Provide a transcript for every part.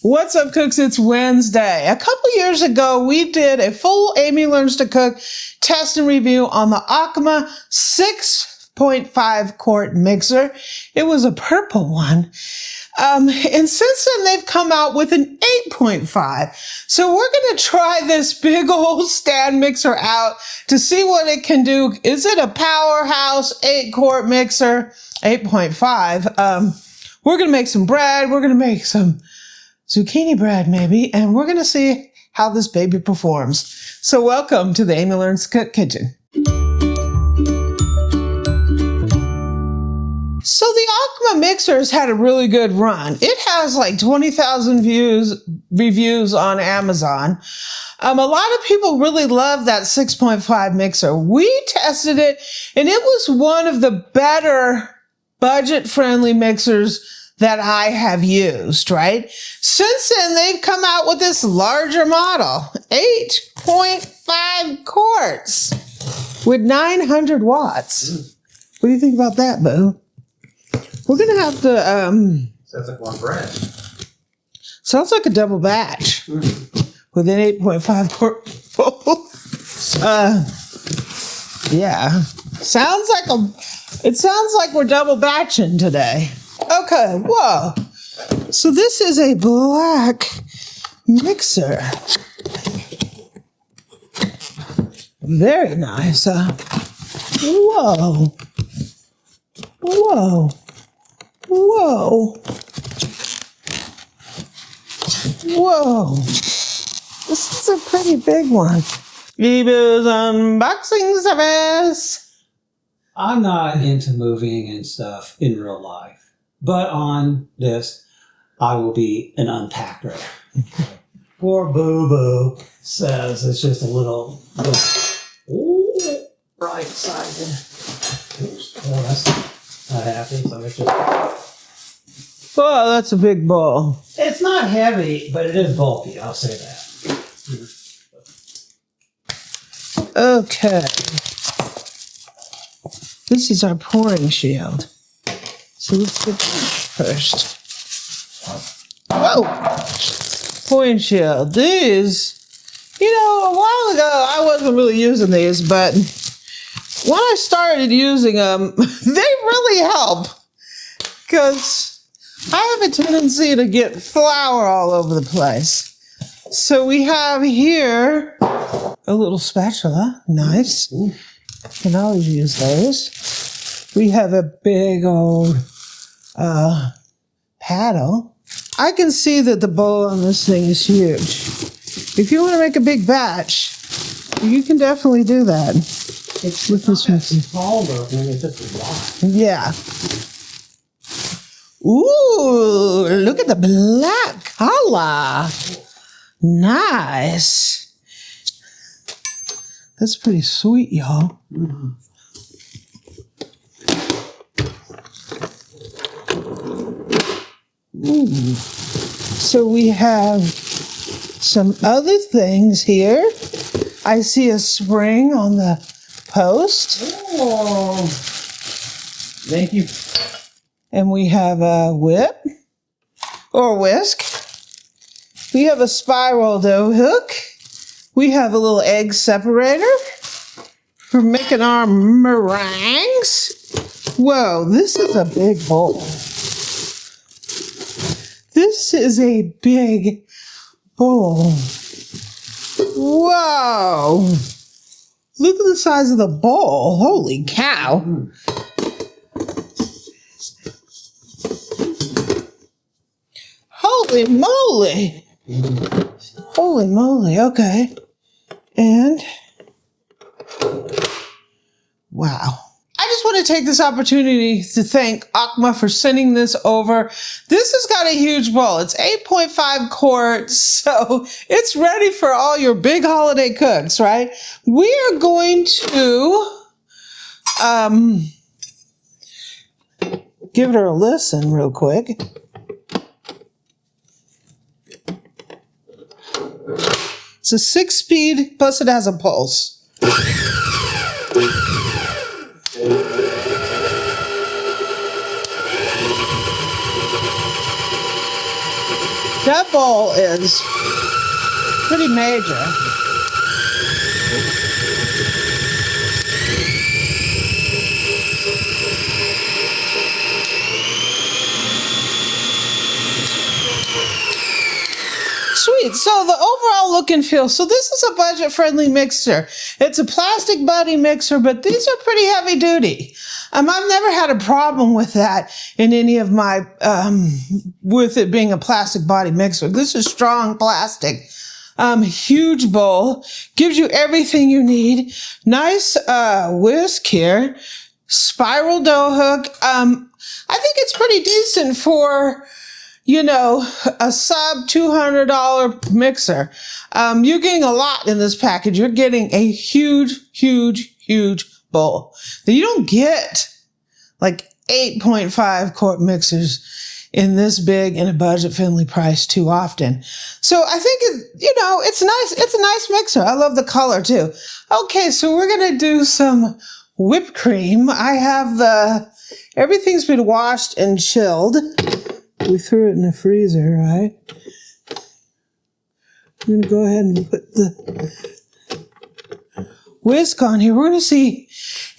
What's up, cooks? It's Wednesday. A couple years ago, we did a full Amy Learns to Cook test and review on the Aucma 6.5 quart mixer. It was a purple one. And since then, they've come out with an 8.5. So we're going to try this big old stand mixer out to see what it can do. Is it a powerhouse 8-quart mixer? 8.5. We're going to make some bread. We're going to make some zucchini bread maybe, and we're going to see how this baby performs. So welcome to the Amy Learns to Cook kitchen. So the Aucma mixer has had a really good run. It has like 20,000 reviews on Amazon. A lot of people really love that 6.5 mixer. We tested it, and it was one of the better budget-friendly mixers that I have used, right? Since then, they've come out with this larger model, 8.5 quarts with 900 watts. What do you think about that, Boo? We're going to have to... Sounds like one bread. Sounds like a double batch with an 8.5 quart bowl. Yeah. It sounds like we're double batching today. Okay, whoa. So this is a black mixer. Very nice. Whoa. Whoa. Whoa. Whoa. This is a pretty big one. Ebu's unboxing service. I'm not into moving and stuff in real life. But on this, I will be an unpacker. Poor Boo-Boo says it's just a little right-sided. Well, that's not happy, so it's just... Oh, that's a big bowl. It's not heavy, but it is bulky, I'll say that. Okay. This is our pouring shield. So let's get that first. Whoa! Pouring shield. These, a while ago, I wasn't really using these, but when I started using them, they really help. Because I have a tendency to get flour all over the place. So we have here a little spatula. Nice. Can always use those. We have a big old paddle. I can see that the bowl on this thing is huge. If you want to make a big batch, you can definitely do that. It's with this one. Small though, it's just a lot. Yeah. Ooh, look at the black color. Nice. That's pretty sweet, y'all. Mm-hmm. Ooh. So we have some other things here. I see a spring on the post. Oh, thank you. And we have a whip or whisk. We have a spiral dough hook. We have a little egg separator for making our meringues. Whoa, this is a big bowl. This is a big bowl. Whoa. Look at the size of the bowl. Holy cow. Holy moly. Holy moly. Okay. And wow. I just want to take this opportunity to thank Aucma for sending this over. This has got a huge bowl. It's 8.5 quarts, so it's ready for all your big holiday cooks, right? We are going to give her a listen real quick. It's a 6-speed, plus it has a pulse. That bowl is pretty major. Sweet. So the overall look and feel. So this is a budget-friendly mixer. It's a plastic body mixer, but these are pretty heavy duty. I've never had a problem with that in any of my, with it being a plastic body mixer. This is strong plastic. Huge bowl. Gives you everything you need. Nice, whisk here. Spiral dough hook. I think it's pretty decent for, you know, a sub $200 mixer. You're getting a lot in this package. You're getting a huge, huge, huge bowl. Now, you don't get like 8.5 quart mixers in this big and a budget-friendly price too often. So I think, it's nice. It's a nice mixer. I love the color too. Okay, so we're going to do some whipped cream. I have everything's been washed and chilled. We threw it in the freezer, right? I'm going to go ahead and put the whisk on here. We're going to see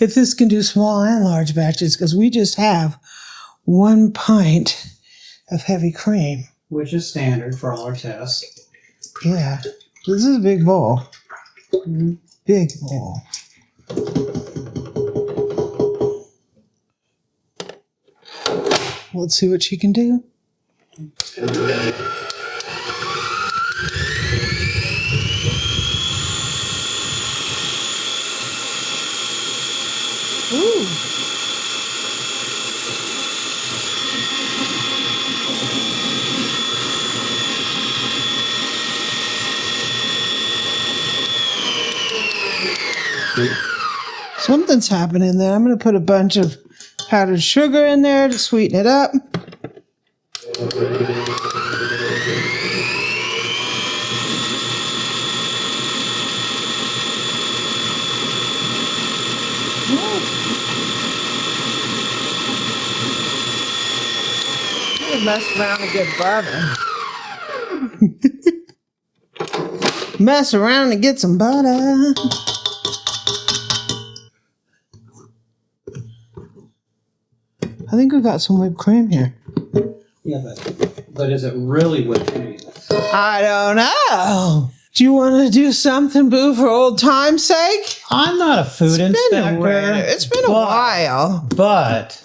if this can do small and large batches because we just have 1 pint of heavy cream. Which is standard for all our tests. Yeah. This is a big bowl. Big bowl. Let's see what she can do. Ooh. Something's happening there. I'm going to put a bunch of powdered sugar in there to sweeten it up. Mess around and get butter. Mess around and get some butter. I think we got some whipped cream here. Yeah, but is it really whipped cream? I don't know. Do you want to do something, Boo, for old time's sake? I'm not a food inspector. It's been a while. But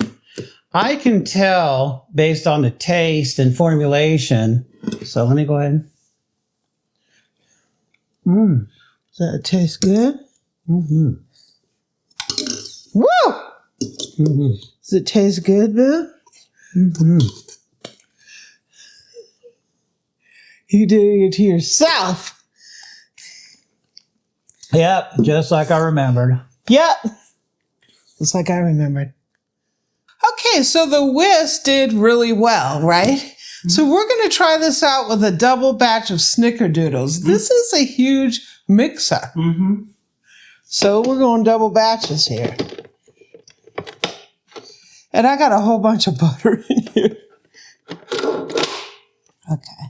I can tell based on the taste and formulation. So let me go ahead. Does that taste good? Mm-hmm. Woo! Mm-hmm. Does it taste good, Boo? Mm-hmm. You doing it to yourself. Yep, just like I remembered. Yep. Just like I remembered. Okay, so the whisk did really well, right? Mm-hmm. So we're going to try this out with a double batch of snickerdoodles. Mm-hmm. This is a huge mixer. Mm-hmm. So we're going double batches here. And I got a whole bunch of butter in here. Okay.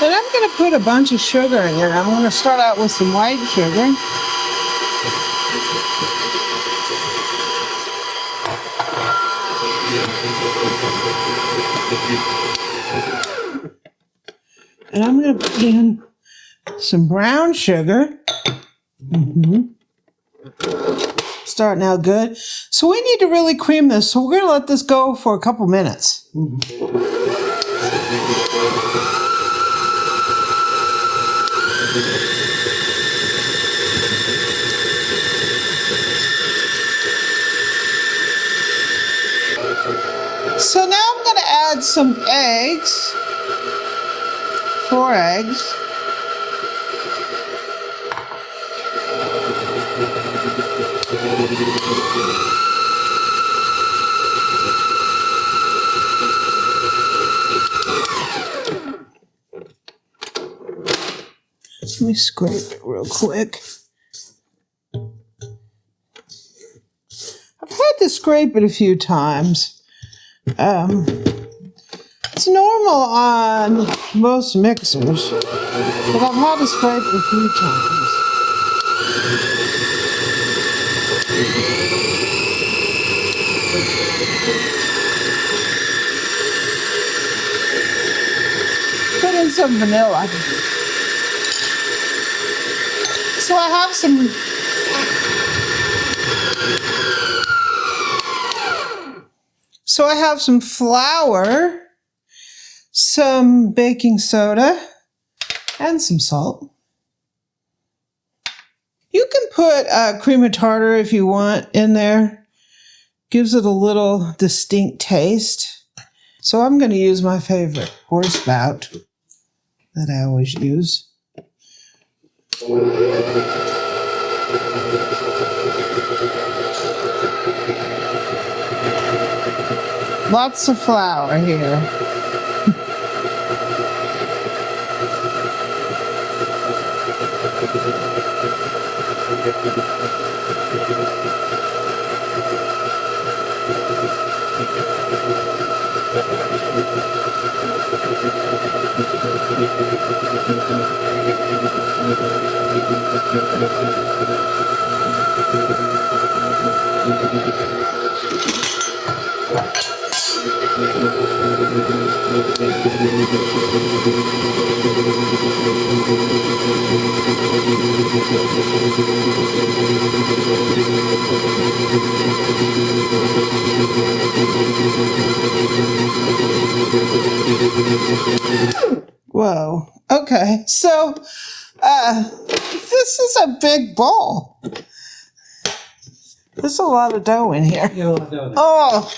And I'm going to put a bunch of sugar in here. I'm going to start out with some white sugar. And I'm going to put in some brown sugar. Mm-hmm. Starting out good. So we need to really cream this. So we're going to let this go for a couple minutes. Mm-hmm. So now I'm going to add some eggs. 4 eggs. Let me scrape it real quick. to scrape it a few times. It's normal on most mixers, but I've had to scrape it a few times. Put in some vanilla. So I have some flour, some baking soda, and some salt. You can put cream of tartar if you want in there. Gives it a little distinct taste. So I'm going to use my favorite horse spout that I always use. Lots of flour here. Whoa. Okay. So, this is a big bowl. There's a lot of dough in here. Yeah, a lot of dough there. Oh,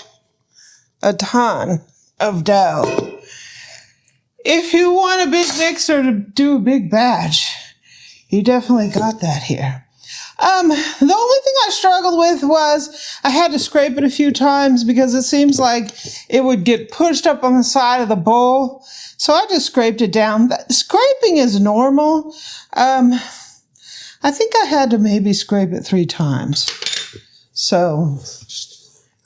a ton of dough. If you want a big mixer to do a big batch, you definitely got that here. The only thing I struggled with was I had to scrape it a few times because it seems like it would get pushed up on the side of the bowl. So I just scraped it down. Scraping is normal. I think I had to maybe scrape it 3 times. So.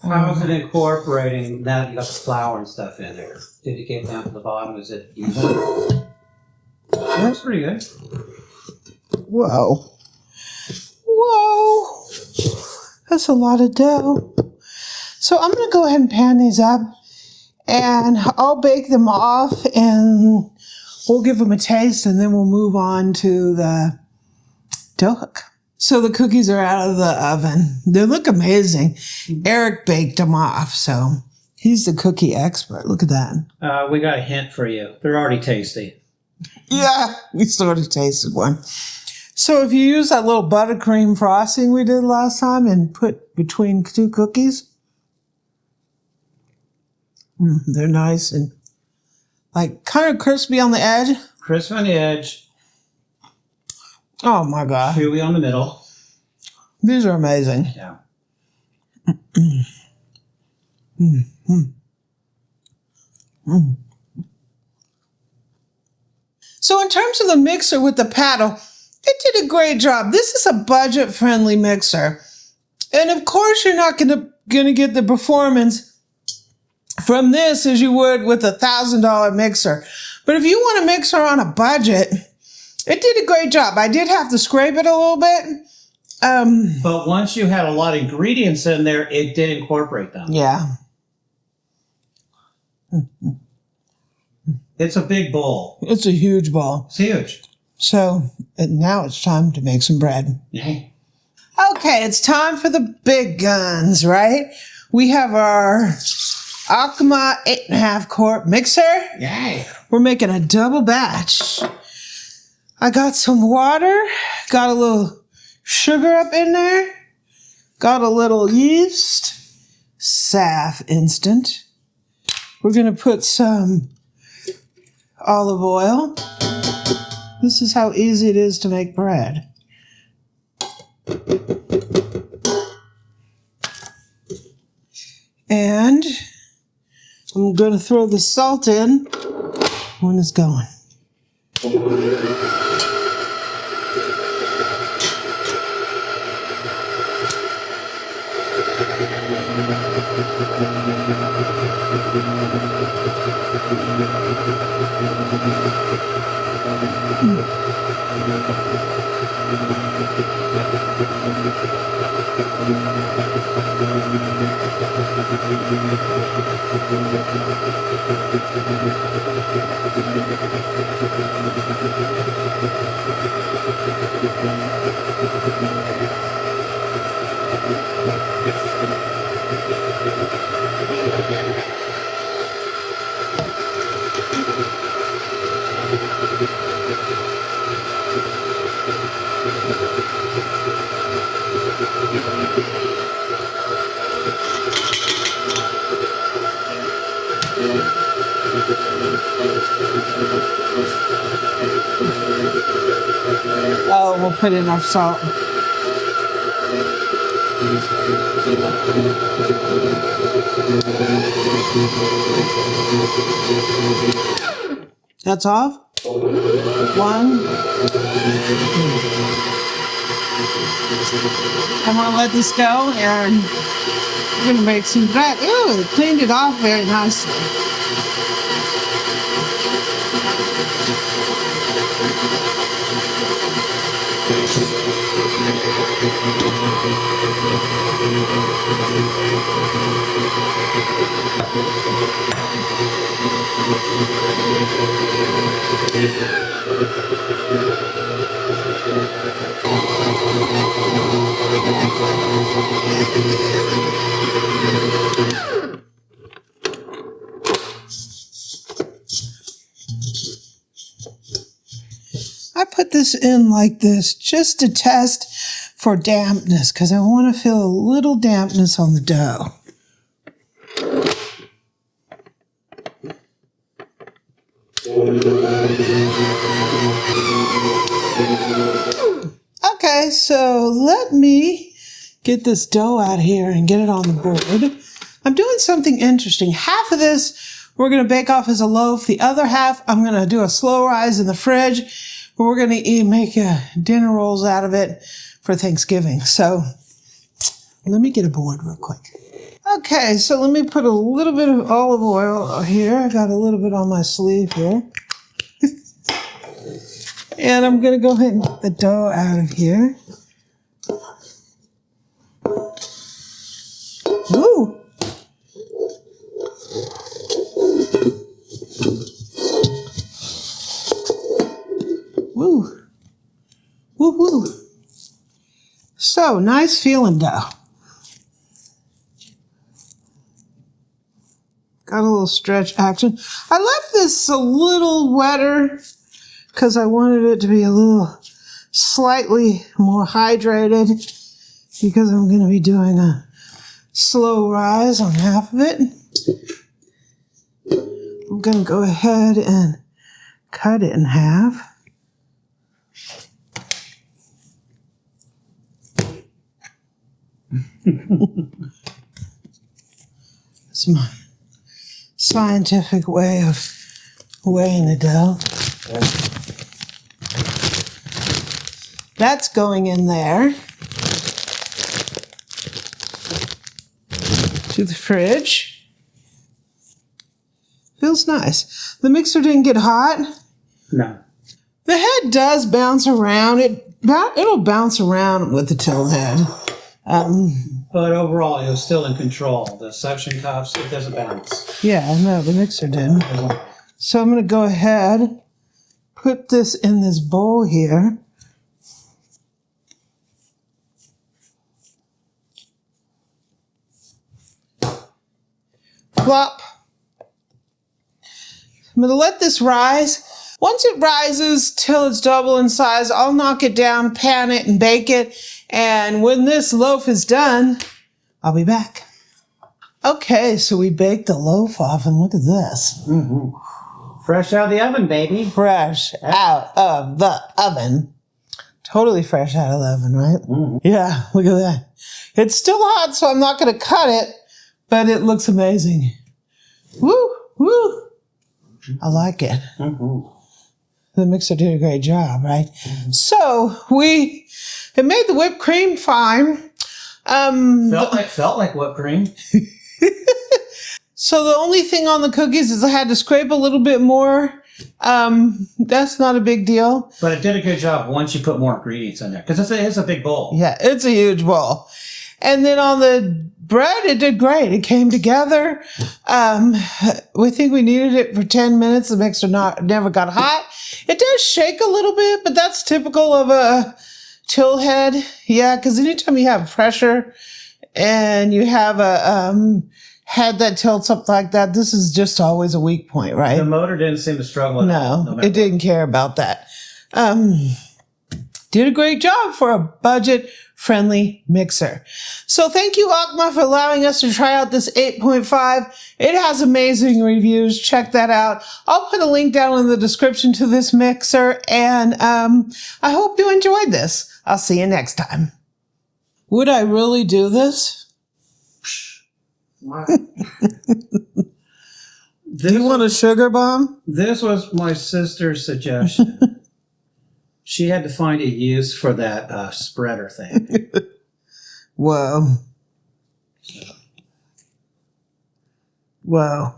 How is it incorporating now that you got the flour and stuff in there? Did it get down to the bottom? Is it even? That's pretty good. Whoa. Whoa. That's a lot of dough. So I'm going to go ahead and pan these up and I'll bake them off and we'll give them a taste and then we'll move on to the dough hook. So the cookies are out of the oven. They look amazing. Eric baked them off, so he's the cookie expert. Look at that. We got a hint for you. They're already tasty. Yeah, we sort of tasted one. So if you use that little buttercream frosting we did last time and put between 2 cookies, they're nice and like kind of crispy on the edge. Crisp on the edge. Oh my God. Chewy on the middle. These are amazing. Yeah. So in terms of the mixer with the paddle, it did a great job. This is a budget-friendly mixer. And of course you're not gonna get the performance from this as you would with a $1,000 mixer. But if you want a mixer on a budget, it did a great job. I did have to scrape it a little bit. But once you had a lot of ingredients in there, it did incorporate them. Yeah. It's a big bowl. It's a huge bowl. It's huge. So now it's time to make some bread. Yay. Okay, it's time for the big guns, right? We have our Aucma 8.5 quart mixer. Yay. We're making a double batch. I got some water, got a little sugar up in there, got a little yeast, Saf Instant. We're going to put some olive oil. This is how easy it is to make bread. And I'm going to throw the salt in when it's going. Oh, we'll put in our salt. That's off. 1. I'm gonna let this go, and we're gonna make some bread. Ooh, it cleaned it off very nicely. I put this in like this just to test for dampness because I want to feel a little dampness on the dough. Okay, so let me get this dough out here and get it on the board. I'm doing something interesting. Half of this we're going to bake off as a loaf. The other half I'm going to do a slow rise in the fridge. We're going to make dinner rolls out of it for Thanksgiving. So let me get a board real quick. Okay, so let me put a little bit of olive oil here. I got a little bit on my sleeve here. And I'm going to go ahead and get the dough out of here. Woo! Woo! Woo woo! So, nice feeling dough. Got a little stretch action. I left this a little wetter because I wanted it to be a little slightly more hydrated because I'm going to be doing a slow rise on half of it. I'm going to go ahead and cut it in half. That's my scientific way of weighing the dough. That's going in there to the fridge. Feels nice. The mixer didn't get hot. No. The head does bounce around. It'll bounce around with the tilt head. But overall, it was still in control. The suction cups, it doesn't bounce. Yeah, no, the mixer didn't. So I'm going to go ahead, put this in this bowl here. Flop. I'm going to let this rise. Once it rises till it's double in size, I'll knock it down, pan it, and bake it. And when this loaf is done, I'll be back. Okay, so we baked the loaf off, and look at this. Mm-hmm. Fresh out of the oven, baby. Fresh out of the oven. Totally fresh out of the oven, right? Mm-hmm. Yeah, look at that. It's still hot, so I'm not going to cut it, but it looks amazing. Woo, woo. I like it. Mm-hmm. The mixer did a great job, right? Mm-hmm. So it made the whipped cream fine. Felt like whipped cream. So the only thing on the cookies is I had to scrape a little bit more. That's not a big deal. But it did a good job once you put more ingredients in there. Because it's a big bowl. Yeah, it's a huge bowl. And then on the bread, it did great. It came together. We think we needed it for 10 minutes. The mixer never got hot. It does shake a little bit, but that's typical of a till head. Yeah, because anytime you have pressure and you have a head that tilts up like that, this is just always a weak point, right? The motor didn't seem to struggle at all. No, it didn't care about that. Did a great job for a budget-friendly mixer. So thank you, Aucma, for allowing us to try out this 8.5. It has amazing reviews. Check that out. I'll put a link down in the description to this mixer, and I hope you enjoyed this. I'll see you next time. Would I really do this? Wow. Do you want a sugar bomb? This was my sister's suggestion. She had to find a use for that spreader thing. Whoa. Whoa.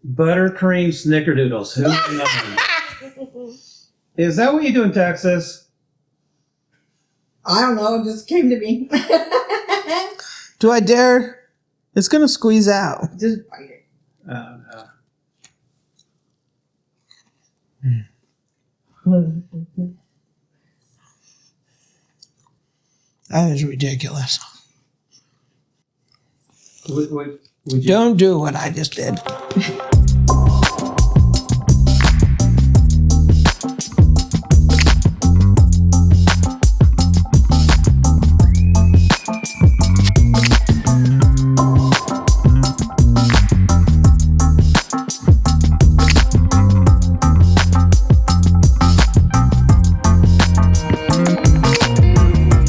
Buttercream snickerdoodles. Who knows? Is that what you do in Texas? I don't know. It just came to me. Do I dare? It's going to squeeze out. Just bite it. No. That is ridiculous. Would you Don't do what I just did.